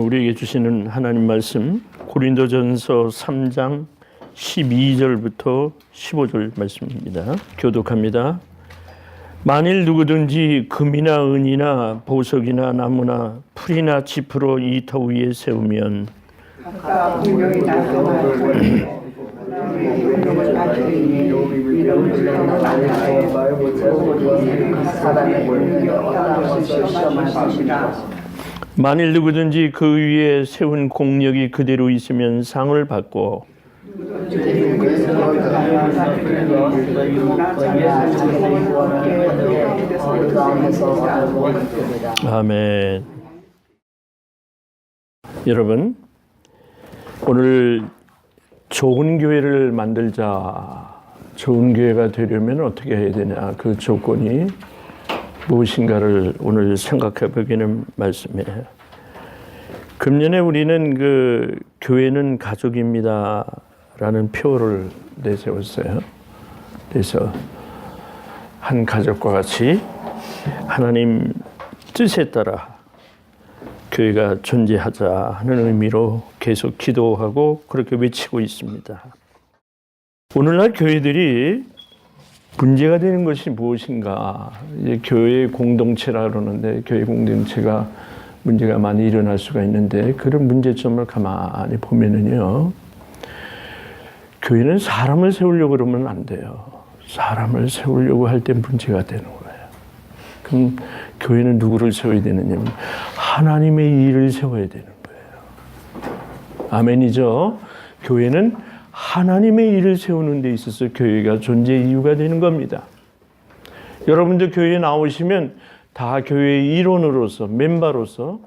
우리에게 주시는 하나님 말씀 고린도전서 3장 12절부터 15절 말씀입니다. 교독합니다. 만일 누구든지 금이나 은이나 보석이나 나무나 풀이나 짚으로 이 터 위에 세우면 만일 누구든지 그 위에 세운 공력이 그대로 있으면 상을 받고 아멘. 여러분, 오늘 좋은 교회를 만들자, 좋은 교회가 되려면 어떻게 해야 되냐, 그 조건이 무엇인가를 오늘 생각해 보기는 말씀이에요. 금년에 우리는 그 교회는 가족입니다 라는 표를 내세웠어요. 그래서 한 가족과 같이 하나님 뜻에 따라 교회가 존재하자 하는 의미로 계속 기도하고 그렇게 외치고 있습니다. 오늘날 교회들이 문제가 되는 것이 무엇인가? 이제 교회 공동체라 그러는데 교회 공동체가 문제가 많이 일어날 수가 있는데 그런 문제점을 가만히 보면은요, 교회는 사람을 세우려고 그러면 안 돼요. 사람을 세우려고 할 때 문제가 되는 거예요. 그럼 교회는 누구를 세워야 되느냐면 하나님의 일을 세워야 되는 거예요. 아멘이죠? 교회는 하나님의 일을 세우는 데 있어서 교회가 존재 이유가 되는 겁니다. 여러분들 교회에 나오시면 다 교회의 일원으로서, 멤버로서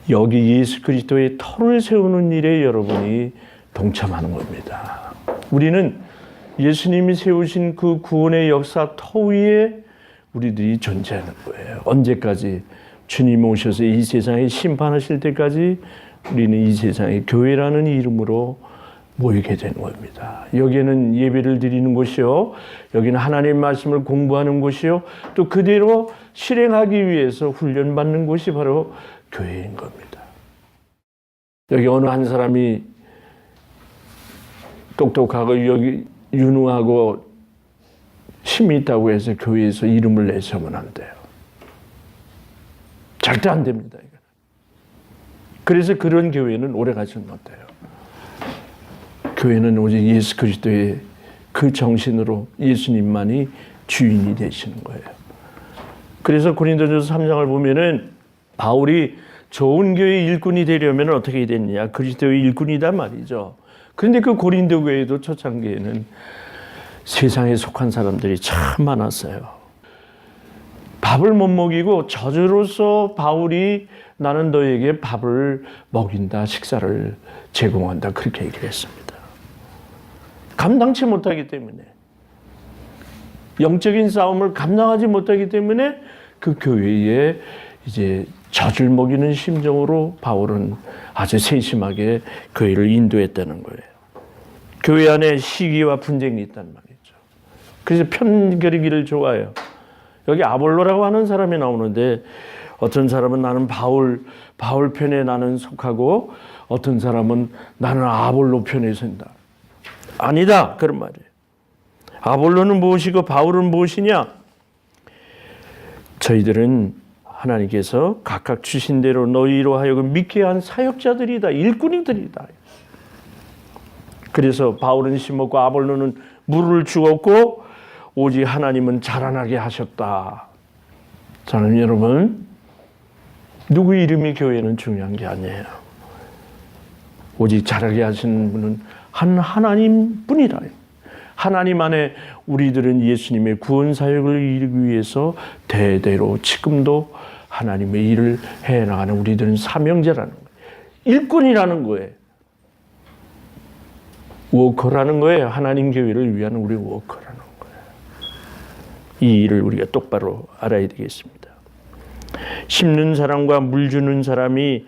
여기 예수 그리스도의 터를 세우는 일에 여러분이 동참하는 겁니다. 우리는 예수님이 세우신 그 구원의 역사 터 위에 우리들이 존재하는 거예요. 언제까지? 주님 오셔서 이 세상에 심판하실 때까지 우리는 이 세상에 교회라는 이름으로 모이게 되는 겁니다. 여기는 예배를 드리는 곳이요, 여기는 하나님의 말씀을 공부하는 곳이요, 또 그대로 실행하기 위해서 훈련받는 곳이 바로 교회인 겁니다. 여기 어느 한 사람이 똑똑하고 여기 유능하고 힘이 있다고 해서 교회에서 이름을 내세우면 안 돼요. 절대 안 됩니다. 그래서 그런 교회는 오래가지 못해요. 교회는 오직 예수 그리스도의 그 정신으로 예수님만이 주인이 되시는 거예요. 그래서 고린도전서 3장을 보면은 바울이 좋은 교회의 일꾼이 되려면 어떻게 해야 되느냐, 그리스도의 일꾼이단 말이죠. 그런데 그 고린도 교회도 초창기에는 세상에 속한 사람들이 참 많았어요. 밥을 못 먹이고 저주로서 바울이 나는 너에게 밥을 먹인다, 식사를 제공한다, 그렇게 얘기를 했습니다. 감당치 못하기 때문에, 영적인 싸움을 감당하지 못하기 때문에 그 교회에 이제 젖을 먹이는 심정으로 바울은 아주 세심하게 교회를 인도했다는 거예요. 교회 안에 시기와 분쟁이 있단 말이죠. 그래서 편결이기를 좋아해요. 여기 아볼로라고 하는 사람이 나오는데 어떤 사람은 나는 바울 편에 나는 속하고 어떤 사람은 나는 아볼로 편에 선다. 아니다, 그런 말이에요. 아볼로는 무엇이고 바울은 무엇이냐? 저희들은 하나님께서 각각 주신 대로 너희로 하여금 믿게 한 사역자들이다, 일꾼이들이다. 그래서 바울은 심었고 아볼로는 물을 주었고 오직 하나님은 자라나게 하셨다. 저는 여러분, 누구 이름이 교회는 중요한 게 아니에요. 오직 자라게 하시는 분은 한 하나님 뿐이라. 하나님 안에 우리들은 예수님의 구원 사역을 이루기 위해서 대대로 지금도 하나님의 일을 해나가는 우리들은 사명자라는 거예요. 일꾼이라는 거예요. 워커라는 거예요. 하나님 교회를 위한 우리 워커라는 거예요. 이 일을 우리가 똑바로 알아야 되겠습니다. 심는 사람과 물 주는 사람이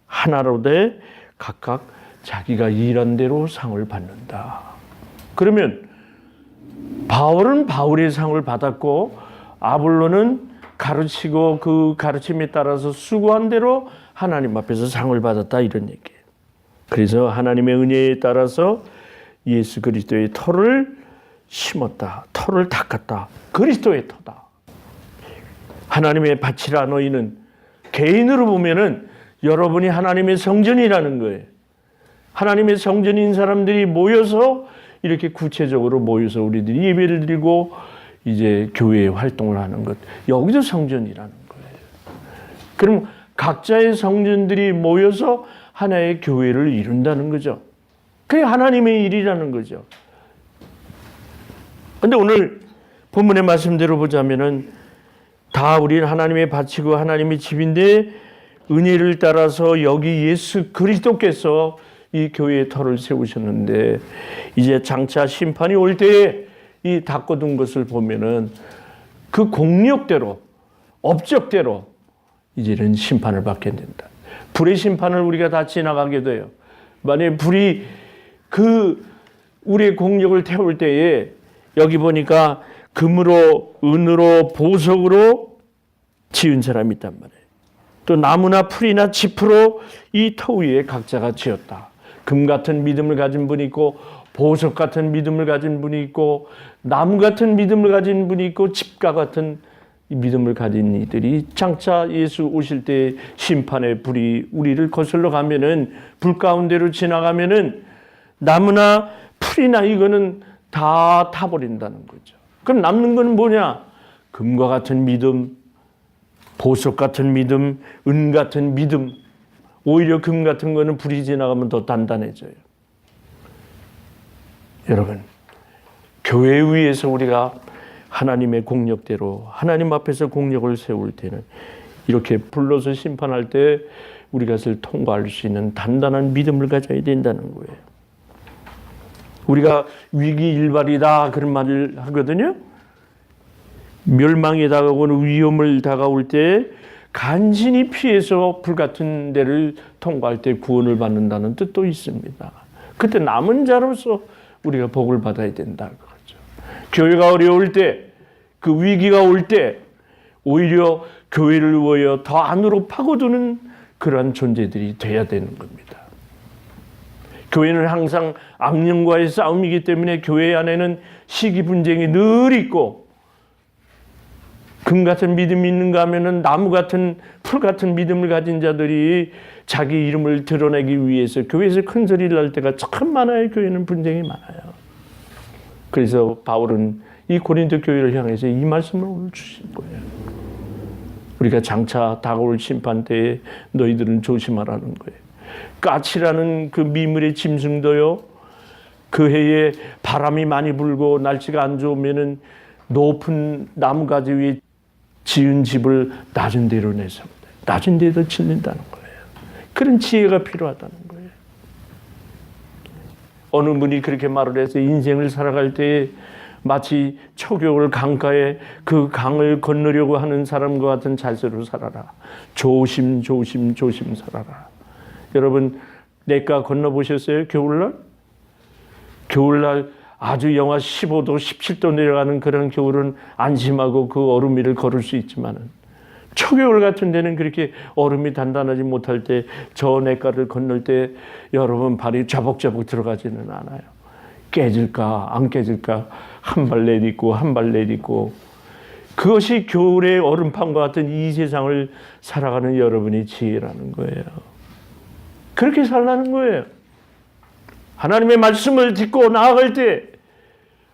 하나로 돼 각각 자기가 일한 대로 상을 받는다. 그러면 바울은 바울의 상을 받았고 아볼로는 가르치고 그 가르침에 따라서 수고한 대로 하나님 앞에서 상을 받았다 이런 얘기예요. 그래서 하나님의 은혜에 따라서 예수 그리스도의 터를 심었다. 터를 닦았다. 그리스도의 터다. 하나님의 밭이라 너희는 개인으로 보면은 여러분이 하나님의 성전이라는 거예요. 하나님의 성전인 사람들이 모여서 이렇게 구체적으로 모여서 우리들이 예배를 드리고 이제 교회의 활동을 하는 것. 여기도 성전이라는 거예요. 그럼 각자의 성전들이 모여서 하나의 교회를 이룬다는 거죠. 그게 하나님의 일이라는 거죠. 그런데 오늘 본문의 말씀대로 보자면은 다 우리는 하나님의 밭이고 하나님의 집인데 은혜를 따라서 여기 예수 그리스도께서 이 교회의 터를 세우셨는데 이제 장차 심판이 올 때에 이 닦아둔 것을 보면은 그 공력대로 업적대로 이제는 심판을 받게 된다. 불의 심판을 우리가 다 지나가게 돼요. 만약에 불이 그 우리의 공력을 태울 때에 여기 보니까 금으로 은으로 보석으로 지은 사람이 있단 말이에요. 또 나무나 풀이나 짚으로 이 터 위에 각자가 지었다. 금 같은 믿음을 가진 분이 있고 보석 같은 믿음을 가진 분이 있고 나무 같은 믿음을 가진 분이 있고 짚과 같은 믿음을 가진 이들이 장차 예수 오실 때 심판의 불이 우리를 거슬러 가면은 불 가운데로 지나가면은 나무나 풀이나 이거는 다 타버린다는 거죠. 그럼 남는 건 뭐냐? 금과 같은 믿음, 보석 같은 믿음, 은 같은 믿음. 오히려 금 같은 거는 불이 지나가면 더 단단해져요. 여러분, 교회 위에서 우리가 하나님의 공력대로 하나님 앞에서 공력을 세울 때는 이렇게 불러서 심판할 때 우리가 그것을 통과할 수 있는 단단한 믿음을 가져야 된다는 거예요. 우리가 위기일발이다 그런 말을 하거든요. 멸망이 다가오는 위험을 다가올 때 간신히 피해서 불같은 데를 통과할 때 구원을 받는다는 뜻도 있습니다. 그때 남은 자로서 우리가 복을 받아야 된다 그러죠. 교회가 어려울 때, 그 위기가 올 때 오히려 교회를 위하여 더 안으로 파고드는 그러한 존재들이 돼야 되는 겁니다. 교회는 항상 악령과의 싸움이기 때문에 교회 안에는 시기 분쟁이 늘 있고 금 같은 믿음이 있는가 하면은 나무 같은 풀 같은 믿음을 가진 자들이 자기 이름을 드러내기 위해서 교회에서 큰 소리를 할 때가 참 많아요. 교회는 분쟁이 많아요. 그래서 바울은 이 고린도 교회를 향해서 이 말씀을 오늘 주신 거예요. 우리가 장차 다가올 심판 때에 너희들은 조심하라는 거예요. 까치라는 그 미물의 짐승도요. 그 해에 바람이 많이 불고 날씨가 안 좋으면은 높은 나무가지 위에 지은 집을 낮은 데로 내서 낮은 데도 짓는다는 거예요. 그런 지혜가 필요하다는 거예요. 어느 분이 그렇게 말을 해서 인생을 살아갈 때 마치 초교월 강가에 그 강을 건너려고 하는 사람과 같은 자세로 살아라. 조심 조심 조심 살아라. 여러분 냇가 건너보셨어요? 겨울날? 겨울날 아주 영하 15도, 17도 내려가는 그런 겨울은 안심하고 그 얼음 위를 걸을 수 있지만은 초겨울 같은 데는 그렇게 얼음이 단단하지 못할 때 저 냇가를 건널 때 여러분 발이 자복자복 들어가지는 않아요. 깨질까 안 깨질까 한 발 내딛고 한 발 내딛고 그것이 겨울의 얼음판과 같은 이 세상을 살아가는 여러분의 지혜라는 거예요. 그렇게 살라는 거예요. 하나님의 말씀을 듣고 나아갈 때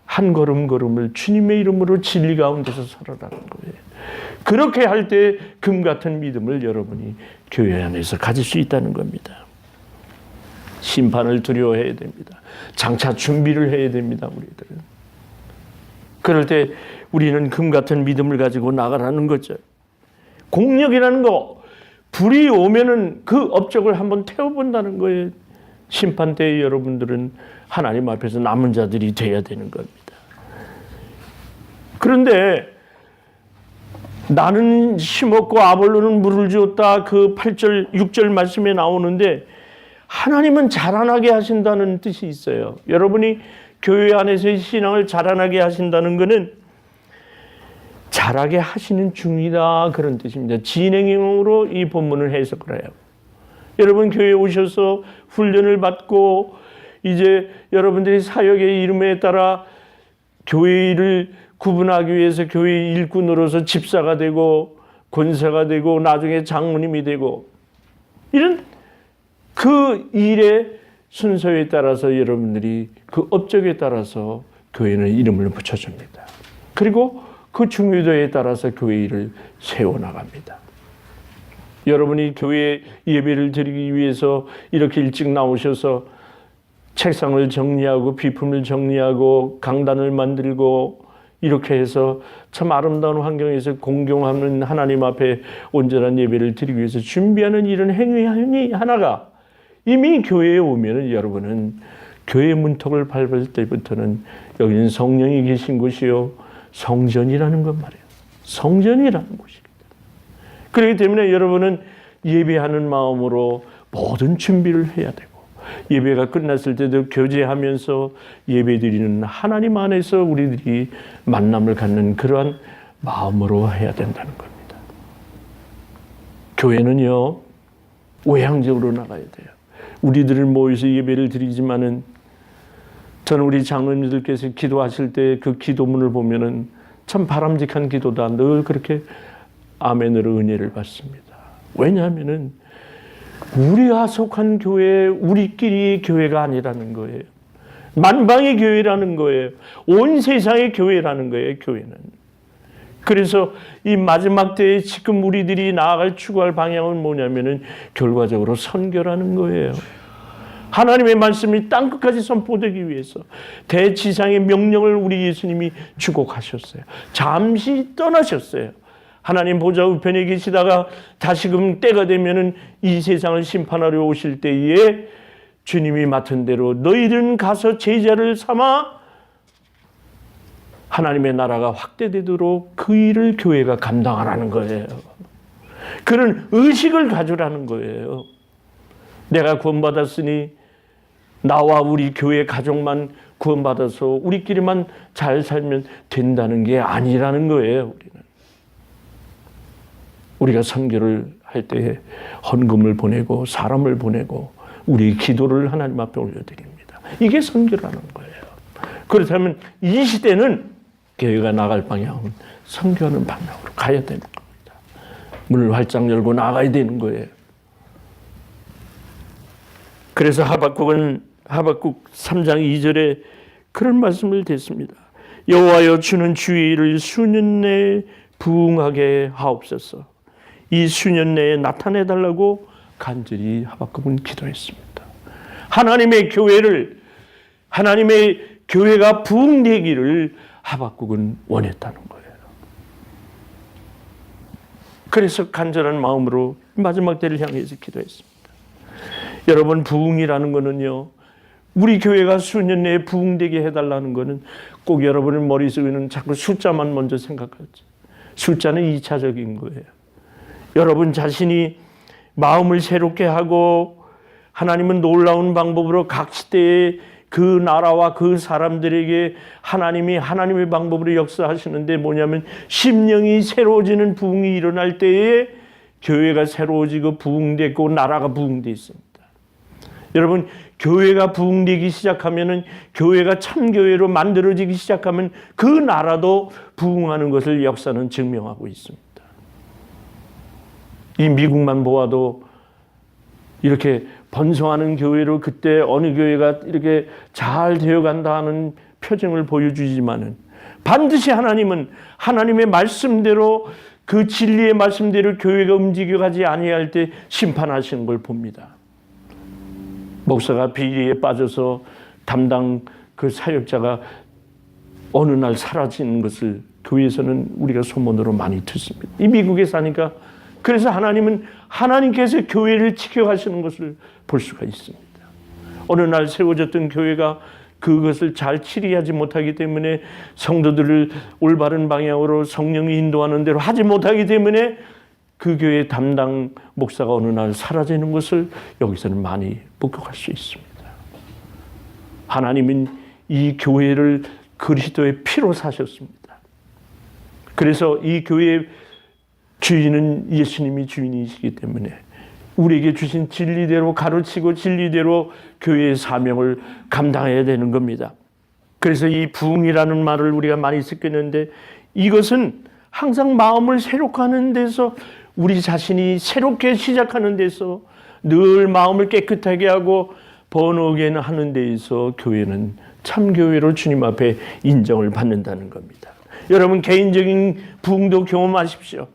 한 걸음 걸음을 주님의 이름으로 진리 가운데서 살아가는 거예요. 그렇게 할 때 금 같은 믿음을 여러분이 교회 안에서 가질 수 있다는 겁니다. 심판을 두려워해야 됩니다. 장차 준비를 해야 됩니다. 우리들은. 그럴 때 우리는 금 같은 믿음을 가지고 나가라는 거죠. 공력이라는 거 불이 오면은 그 업적을 한번 태워본다는 거예요. 심판 때에 여러분들은 하나님 앞에서 남은 자들이 돼야 되는 겁니다. 그런데 나는 심었고 아볼로는 물을 주었다. 그 8절, 6절 말씀에 나오는데 하나님은 자라나게 하신다는 뜻이 있어요. 여러분이 교회 안에서의 신앙을 자라나게 하신다는 것은 자라게 하시는 중이다 그런 뜻입니다. 진행형으로 이 본문을 해석을 해요. 여러분 교회에 오셔서 훈련을 받고 이제 여러분들이 사역의 이름에 따라 교회 일을 구분하기 위해서 교회 일꾼으로서 집사가 되고 권사가 되고 나중에 장로님이 되고 이런 그 일의 순서에 따라서 여러분들이 그 업적에 따라서 교회는 이름을 붙여줍니다. 그리고 그 중요도에 따라서 교회 일을 세워나갑니다. 여러분이 교회 예배를 드리기 위해서 이렇게 일찍 나오셔서 책상을 정리하고 비품을 정리하고 강단을 만들고 이렇게 해서 참 아름다운 환경에서 공경하는 하나님 앞에 온전한 예배를 드리기 위해서 준비하는 이런 행위 하나가 이미 교회에 오면은 여러분은 교회 문턱을 밟을 때부터는 여기는 성령이 계신 곳이요 성전이라는 것 말이에요. 성전이라는 곳입니다. 그렇기 때문에 여러분은 예배하는 마음으로 모든 준비를 해야 되고 예배가 끝났을 때도 교제하면서 예배드리는 하나님 안에서 우리들이 만남을 갖는 그러한 마음으로 해야 된다는 겁니다. 교회는요 외향적으로 나가야 돼요. 우리들을 모여서 예배를 드리지만은 저는 우리 장로님들께서 기도하실 때 그 기도문을 보면은 참 바람직한 기도다. 늘 그렇게 아멘으로 은혜를 받습니다. 왜냐하면은 우리가 속한 교회, 우리끼리의 교회가 아니라는 거예요. 만방의 교회라는 거예요. 온 세상의 교회라는 거예요, 교회는. 그래서 이 마지막 때에 지금 우리들이 나아갈 추구할 방향은 뭐냐면은 결과적으로 선교라는 거예요. 하나님의 말씀이 땅끝까지 선포되기 위해서 대지상의 명령을 우리 예수님이 주고 가셨어요. 잠시 떠나셨어요. 하나님 보좌 우편에 계시다가 다시금 때가 되면은 이 세상을 심판하려 오실 때에 주님이 맡은 대로 너희들은 가서 제자를 삼아 하나님의 나라가 확대되도록 그 일을 교회가 감당하라는 거예요. 그런 의식을 가지라는 거예요. 내가 구원받았으니 나와 우리 교회 가족만 구원받아서 우리끼리만 잘 살면 된다는 게 아니라는 거예요. 우리가 선교를 할 때 헌금을 보내고 사람을 보내고 우리 기도를 하나님 앞에 올려드립니다. 이게 선교라는 거예요. 그렇다면 이 시대는 교회가 나갈 방향은 선교하는 방향으로 가야 되는 겁니다. 문을 활짝 열고 나가야 되는 거예요. 그래서 하박국 3장 2절에 그런 말씀을 댔습니다. 여호와여 주는 주의 일을 수년 내에 부응하게 하옵소서. 이 수년 내에 나타내달라고 간절히 하박국은 기도했습니다. 하나님의 교회가 부흥되기를 하박국은 원했다는 거예요. 그래서 간절한 마음으로 마지막 때를 향해서 기도했습니다. 여러분 부흥이라는 거는요. 우리 교회가 수년 내에 부흥되게 해달라는 거는 꼭 여러분의 머릿속에는 자꾸 숫자만 먼저 생각하죠. 숫자는 2차적인 거예요. 여러분 자신이 마음을 새롭게 하고 하나님은 놀라운 방법으로 각 시대에 그 나라와 그 사람들에게 하나님이 하나님의 방법으로 역사하시는데 뭐냐면 심령이 새로워지는 부흥이 일어날 때에 교회가 새로워지고 부흥되고 나라가 부흥되어 있습니다. 여러분 교회가 부흥되기 시작하면은 교회가 참교회로 만들어지기 시작하면 그 나라도 부흥하는 것을 역사는 증명하고 있습니다. 이 미국만 보아도 이렇게 번성하는 교회로 그때 어느 교회가 이렇게 잘 되어간다 하는 표징을 보여주지만은 반드시 하나님은 하나님의 말씀대로 그 진리의 말씀대로 교회가 움직여가지 아니할 때 심판하시는 걸 봅니다. 목사가 비리에 빠져서 담당 그 사역자가 어느 날 사라지는 것을 교회에서는 우리가 소문으로 많이 듣습니다. 이 미국에 사니까 그래서 하나님은 하나님께서 교회를 지켜가시는 것을 볼 수가 있습니다. 어느 날 세워졌던 교회가 그것을 잘 치리하지 못하기 때문에 성도들을 올바른 방향으로 성령이 인도하는 대로 하지 못하기 때문에 그 교회 담당 목사가 어느 날 사라지는 것을 여기서는 많이 목격할 수 있습니다. 하나님은 이 교회를 그리스도의 피로 사셨습니다. 그래서 이 교회의 주인은 예수님이 주인이시기 때문에 우리에게 주신 진리대로 가르치고 진리대로 교회의 사명을 감당해야 되는 겁니다. 그래서 이 부흥이라는 말을 우리가 많이 쓰겠는데 이것은 항상 마음을 새롭게 하는 데서 우리 자신이 새롭게 시작하는 데서 늘 마음을 깨끗하게 하고 번호하게 하는 데에서 교회는 참교회로 주님 앞에 인정을 받는다는 겁니다. 여러분 개인적인 부흥도 경험하십시오.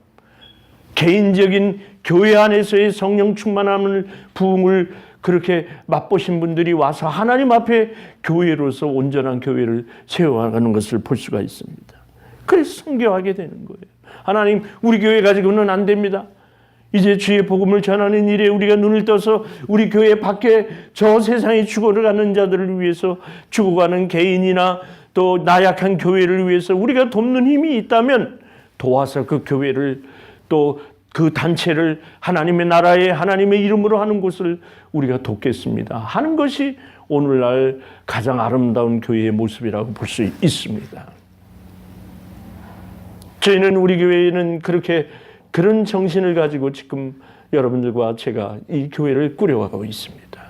개인적인 교회 안에서의 성령 충만함을 부흥을 그렇게 맛보신 분들이 와서 하나님 앞에 교회로서 온전한 교회를 세워가는 것을 볼 수가 있습니다. 그래서 성교하게 되는 거예요. 하나님 우리 교회 가지고는 안 됩니다. 이제 주의 복음을 전하는 일에 우리가 눈을 떠서 우리 교회 밖에 저 세상에 죽어가는 자들을 위해서 죽어가는 개인이나 또 나약한 교회를 위해서 우리가 돕는 힘이 있다면 도와서 그 교회를 또 그 단체를 하나님의 나라에 하나님의 이름으로 하는 곳을 우리가 돕겠습니다 하는 것이 오늘날 가장 아름다운 교회의 모습이라고 볼 수 있습니다. 저희는 우리 교회에는 그런 정신을 가지고 지금 여러분들과 제가 이 교회를 꾸려가고 있습니다.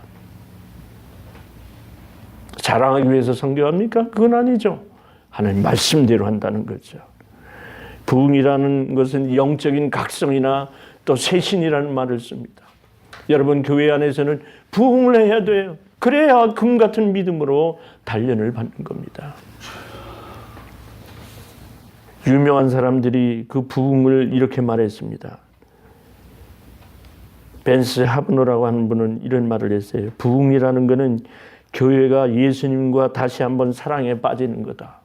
자랑하기 위해서 선교합니까? 그건 아니죠. 하나님 말씀대로 한다는 거죠. 부흥이라는 것은 영적인 각성이나 또 쇄신이라는 말을 씁니다. 여러분 교회 안에서는 부흥을 해야 돼요. 그래야 금 같은 믿음으로 단련을 받는 겁니다. 유명한 사람들이 그 부흥을 이렇게 말했습니다. 벤스 하브너라고 하는 분은 이런 말을 했어요. 부흥이라는 것은 교회가 예수님과 다시 한번 사랑에 빠지는 거다.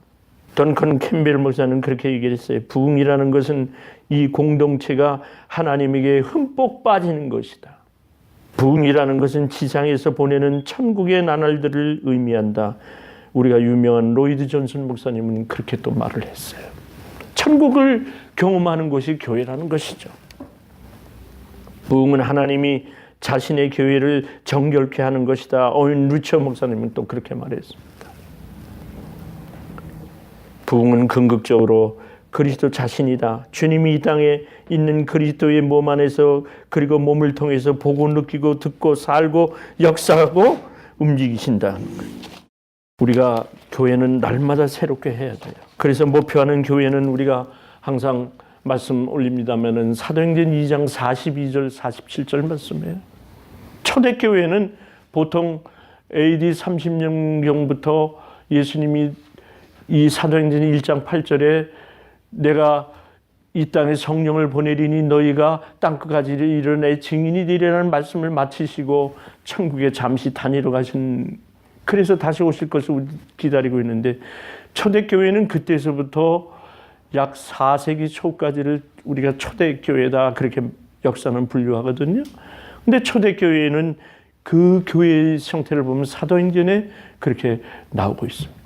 던컨 캠벨 목사는 그렇게 얘기했어요. 부흥이라는 것은 이 공동체가 하나님에게 흠뻑 빠지는 것이다. 부흥이라는 것은 지상에서 보내는 천국의 나날들을 의미한다. 우리가 유명한 로이드 존슨 목사님은 그렇게 또 말을 했어요. 천국을 경험하는 것이 교회라는 것이죠. 부흥은 하나님이 자신의 교회를 정결케 하는 것이다. 오웬 루처 목사님은 또 그렇게 말했습니다. 부흥은 궁극적으로 그리스도 자신이다. 주님이 이 땅에 있는 그리스도의 몸 안에서 그리고 몸을 통해서 보고 느끼고 듣고 살고 역사하고 움직이신다. 우리가 교회는 날마다 새롭게 해야 돼요. 그래서 목표하는 교회는 우리가 항상 말씀 올립니다면은 사도행전 2장 42절 47절 말씀이에요. 초대교회는 보통 AD 30년경부터 예수님이 이 사도행전 1장 8절에 내가 이 땅에 성령을 보내리니 너희가 땅끝까지 이르러 내 증인이 되리라는 말씀을 마치시고 천국에 잠시 다니러 가신, 그래서 다시 오실 것을 기다리고 있는데 초대교회는 그때서부터 약 4세기 초까지를 우리가 초대교회다 그렇게 역사는 분류하거든요. 근데 초대교회는 그 교회의 형태를 보면 사도행전에 그렇게 나오고 있습니다.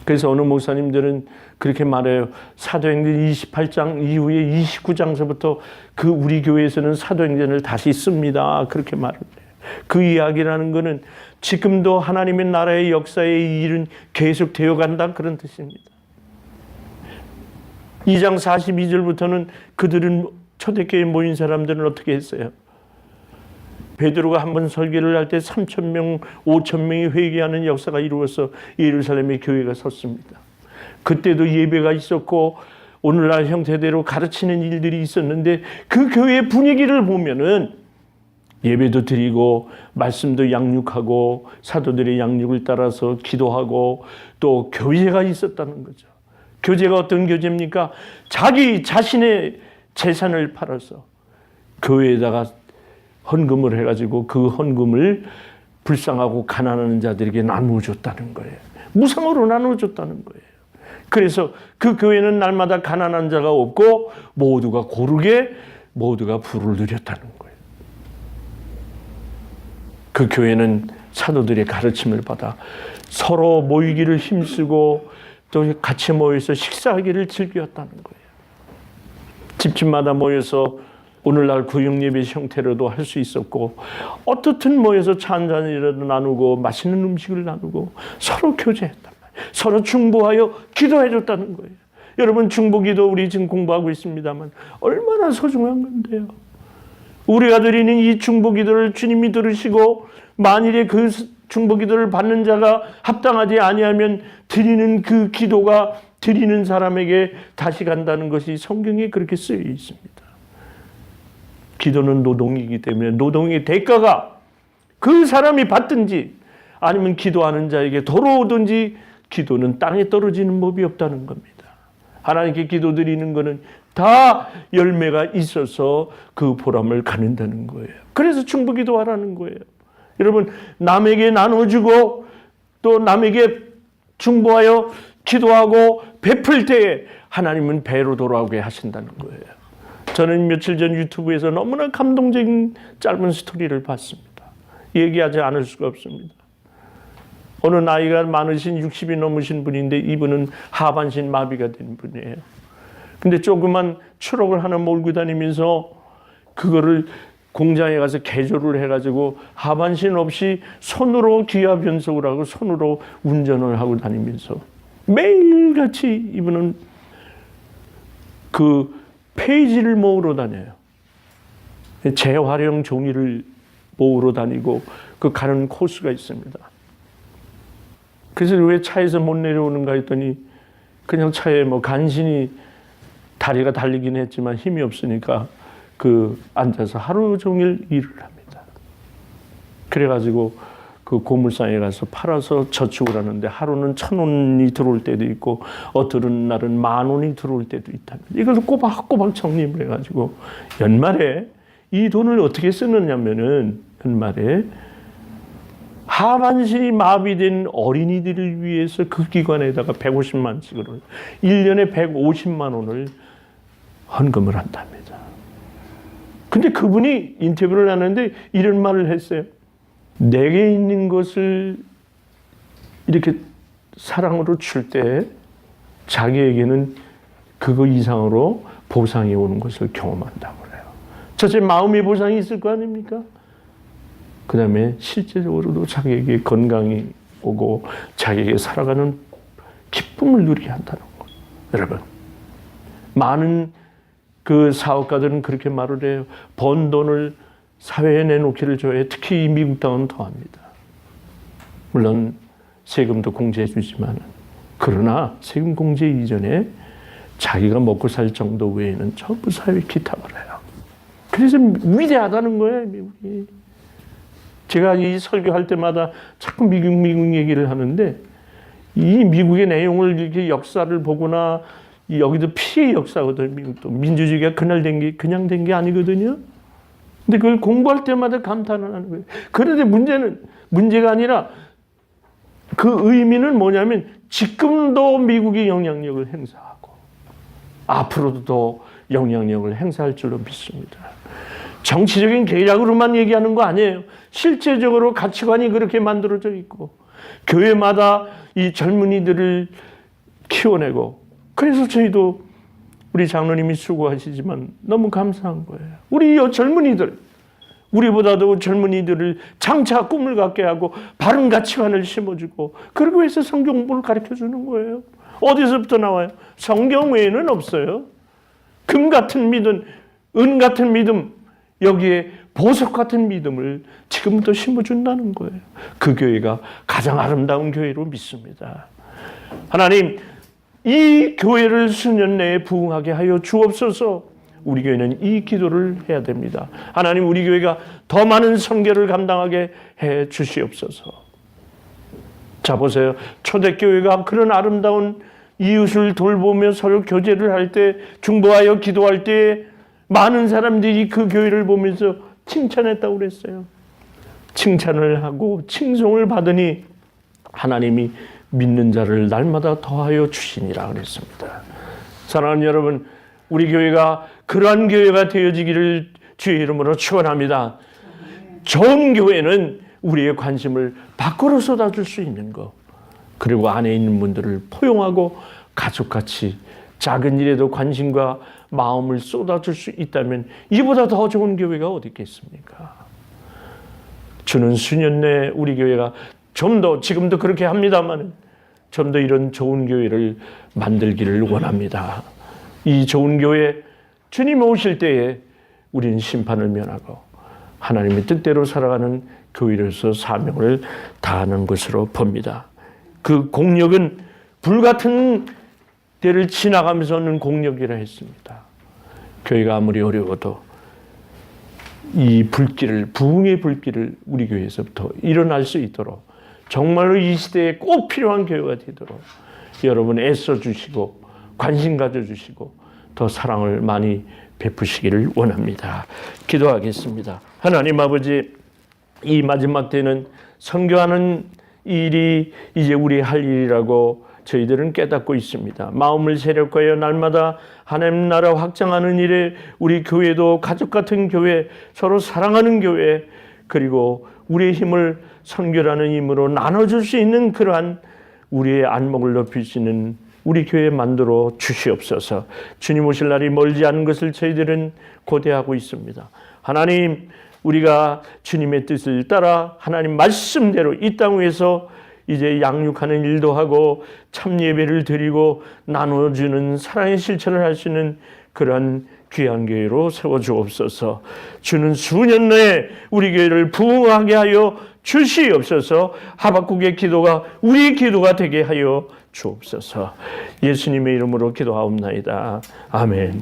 그래서 어느 목사님들은 그렇게 말해요. 사도행전 28장 이후에 29장서부터 그 우리 교회에서는 사도행전을 다시 씁니다. 그렇게 말을 해요. 그 이야기라는 것은 지금도 하나님의 나라의 역사의 일은 계속 되어간다 그런 뜻입니다. 2장 42절부터는 그들은 초대교회에 모인 사람들은 어떻게 했어요? 베드로가 한번 설교를 할 때 3,000명, 5,000명이 회개하는 역사가 이루어서 예루살렘의 교회가 섰습니다. 그때도 예배가 있었고 오늘날 형태대로 가르치는 일들이 있었는데 그 교회의 분위기를 보면은 예배도 드리고 말씀도 양육하고 사도들의 양육을 따라서 기도하고 또 교제가 있었다는 거죠. 교제가 어떤 교제입니까? 자기 자신의 재산을 팔아서 교회에다가 헌금을 해가지고 그 헌금을 불쌍하고 가난한 자들에게 나누어줬다는 거예요. 무상으로 나누어줬다는 거예요. 그래서 그 교회는 날마다 가난한 자가 없고 모두가 고르게 모두가 부를 누렸다는 거예요. 그 교회는 사도들의 가르침을 받아 서로 모이기를 힘쓰고 또 같이 모여서 식사하기를 즐겼다는 거예요. 집집마다 모여서 오늘날 구역예배 형태로도 할 수 있었고 어떻든 모여서 차 한잔이라도 나누고 맛있는 음식을 나누고 서로 교제했단 말이에요. 서로 중보하여 기도해줬다는 거예요. 여러분 중보기도 우리 지금 공부하고 있습니다만 얼마나 소중한 건데요. 우리가 드리는 이 중보기도를 주님이 들으시고 만일에 그 중보기도를 받는 자가 합당하지 아니하면 드리는 그 기도가 드리는 사람에게 다시 간다는 것이 성경에 그렇게 쓰여 있습니다. 기도는 노동이기 때문에 노동의 대가가 그 사람이 받든지 아니면 기도하는 자에게 돌아오든지 기도는 땅에 떨어지는 법이 없다는 겁니다. 하나님께 기도 드리는 것은 다 열매가 있어서 그 보람을 갖는다는 거예요. 그래서 중보기도 하라는 거예요. 여러분, 남에게 나눠주고 또 남에게 중보하여 기도하고 베풀 때에 하나님은 배로 돌아오게 하신다는 거예요. 저는 며칠 전 유튜브에서 너무나 감동적인 짧은 스토리를 봤습니다. 얘기하지 않을 수가 없습니다. 어느 나이가 많으신 60이 넘으신 분인데 이분은 하반신 마비가 된 분이에요. 근데 조그만 추록을 하나 몰고 다니면서 그거를 공장에 가서 개조를 해가지고 하반신 없이 손으로 기압 변속을 하고 손으로 운전을 하고 다니면서 매일같이 이분은 그 페이지를 모으러 다녀요. 재활용 종이를 모으러 다니고 그 가는 코스가 있습니다. 그래서 왜 차에서 못 내려오는가 했더니 그냥 차에 뭐 간신히 다리가 달리긴 했지만 힘이 없으니까 그 앉아서 하루 종일 일을 합니다. 그래가지고 그 고물상에 가서 팔아서 저축을 하는데 하루는 1,000원이 들어올 때도 있고 어떤 날은 10,000원이 들어올 때도 있답니다. 이걸 꼬박꼬박 정리를 해가지고 연말에 이 돈을 어떻게 쓰느냐면은 연말에 하반신이 마비된 어린이들을 위해서 그 기관에다가 150만씩을 1년에 150만 원을 헌금을 한답니다. 근데 그분이 인터뷰를 하는데 이런 말을 했어요. 내게 있는 것을 이렇게 사랑으로 줄 때 자기에게는 그거 이상으로 보상이 오는 것을 경험한다고 그래요. 첫째, 마음의 보상이 있을 거 아닙니까? 그 다음에 실제적으로도 자기에게 건강이 오고 자기에게 살아가는 기쁨을 누리게 한다는 것. 여러분, 많은 그 사업가들은 그렇게 말을 해요. 번 돈을 사회에 내놓기를 좋아해. 특히 미국 땅은 더합니다. 물론 세금도 공제해 주지만 그러나 세금 공제 이전에 자기가 먹고 살 정도 외에는 전부 사회 기탁을 해요. 그래서 위대하다는 거예요, 미국이. 제가 이 설교할 때마다 자꾸 미국 얘기를 하는데 이 미국의 내용을 이렇게 역사를 보거나 여기도 피해 역사거든요. 미국도 민주주의가 그날 그냥 된 게 아니거든요. 근데 그걸 공부할 때마다 감탄을 하는 거예요. 그런데 문제가 아니라 그 의미는 뭐냐면 지금도 미국이 영향력을 행사하고 앞으로도 더 영향력을 행사할 줄로 믿습니다. 정치적인 계략으로만 얘기하는 거 아니에요. 실제적으로 가치관이 그렇게 만들어져 있고 교회마다 이 젊은이들을 키워내고 그래서 저희도 우리 장로님이 수고하시지만 너무 감사한 거예요. 우리 젊은이들, 우리보다도 젊은이들을 장차 꿈을 갖게 하고 바른 가치관을 심어주고 그러고 해서 성경 공부를 가르쳐주는 거예요. 어디서부터 나와요? 성경 외에는 없어요. 금 같은 믿음, 은 같은 믿음, 여기에 보석 같은 믿음을 지금부터 심어준다는 거예요. 그 교회가 가장 아름다운 교회로 믿습니다. 하나님, 이 교회를 수년 내에 부흥하게 하여 주옵소서. 우리 교회는 이 기도를 해야 됩니다. 하나님, 우리 교회가 더 많은 선교를 감당하게 해 주시옵소서. 자, 보세요. 초대교회가 그런 아름다운 이웃을 돌보며 서로 교제를 할 때, 중보하여 기도할 때 많은 사람들이 그 교회를 보면서 칭찬했다고 그랬어요. 칭찬을 하고 칭송을 받으니 하나님이 믿는 자를 날마다 더하여 주시니라 그랬습니다. 사랑하는 여러분, 우리 교회가 그러한 교회가 되어지기를 주의 이름으로 축원합니다. 좋은 교회는 우리의 관심을 밖으로 쏟아줄 수 있는 것, 그리고 안에 있는 분들을 포용하고 가족같이 작은 일에도 관심과 마음을 쏟아줄 수 있다면 이보다 더 좋은 교회가 어디 있겠습니까? 주는 수년 내에 우리 교회가 좀 더, 지금도 그렇게 합니다만 좀 더 이런 좋은 교회를 만들기를 원합니다. 이 좋은 교회, 주님 오실 때에 우리는 심판을 면하고 하나님의 뜻대로 살아가는 교회로서 사명을 다하는 것으로 봅니다. 그 공력은 불같은 때를 지나가면서 얻는 공력이라 했습니다. 교회가 아무리 어려워도 이 불길을, 부흥의 불길을 우리 교회에서부터 일어날 수 있도록 정말로 이 시대에 꼭 필요한 교회가 되도록 여러분 애써주시고 관심 가져주시고 더 사랑을 많이 베푸시기를 원합니다. 기도하겠습니다. 하나님 아버지, 이 마지막 때는 선교하는 일이 이제 우리 할 일이라고 저희들은 깨닫고 있습니다. 마음을 세력하여 날마다 하나님 나라 확장하는 일에 우리 교회도 가족 같은 교회, 서로 사랑하는 교회, 그리고 우리의 힘을 선교라는 힘으로 나눠줄 수 있는 그러한 우리의 안목을 높일 수 있는 우리 교회 만들어 주시옵소서. 주님 오실 날이 멀지 않은 것을 저희들은 고대하고 있습니다. 하나님, 우리가 주님의 뜻을 따라 하나님 말씀대로 이 땅 위에서 이제 양육하는 일도 하고 참 예배를 드리고 나눠주는 사랑의 실천을 할 수 있는 그런 귀한 교회로 세워주옵소서. 주는 수년 내에 우리 교회를 부흥하게 하여 주시옵소서. 하박국의 기도가 우리의 기도가 되게 하여 주옵소서. 예수님의 이름으로 기도하옵나이다. 아멘.